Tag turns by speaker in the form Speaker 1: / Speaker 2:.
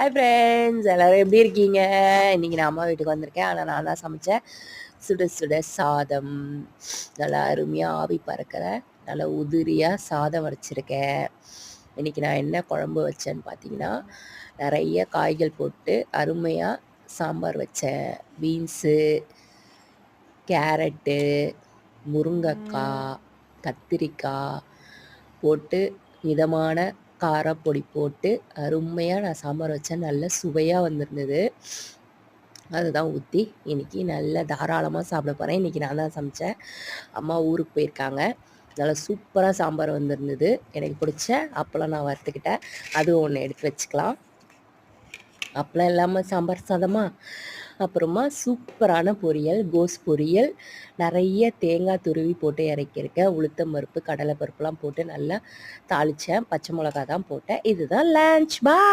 Speaker 1: Hi friends, எல்லோரும் எப்படி இருக்கீங்க? இன்றைக்கி நான் அம்மா வீட்டுக்கு வந்திருக்கேன். ஆனால் நான் தான் சமைச்சேன். சுட சுட சாதம், நல்லா அருமையாக ஆவி பறக்கிற நல்லா உதிரியாக சாதம் வடிச்சிருக்கேன். இன்றைக்கி நான் என்ன குழம்பு வச்சேன்னு பார்த்தீங்கன்னா, நிறைய காய்கள் போட்டு அருமையாக சாம்பார் வச்சேன். பீன்ஸு, கேரட்டு, முருங்கைக்காய், கத்திரிக்காய் போட்டு மிதமான காரப்பொடி போட்டு அருமையாக நான் சாம்பார் வச்சேன். நல்ல சுவையாக வந்திருந்தது. அதுதான் ஊற்றி இன்றைக்கி நல்ல தாராளமாக சாப்பிட போகிறேன். இன்றைக்கி நான் தான் சமைச்சேன். அம்மா ஊருக்கு போயிருக்காங்க. நல்லா சூப்பராக சாம்பார் வந்திருந்தது. எனக்கு பிடிச்ச அப்பளம் நான் வறுத்துக்கிட்டேன். அதுவும் ஒன்று எடுத்து வச்சுக்கலாம். அப்பளம் இல்லாமல் சாம்பார் சாதமா? அப்புறமா சூப்பரான பொரியல், கோஸ் பொரியல், நிறைய தேங்காய் துருவி போட்டு இறக்கியிருக்கேன். உளுத்தம் பருப்பு, கடலை பருப்புலாம் போட்டு நல்லா தாளித்தேன். பச்சை மிளகா தான் போட்டேன். இதுதான் லன்ச். பாய்.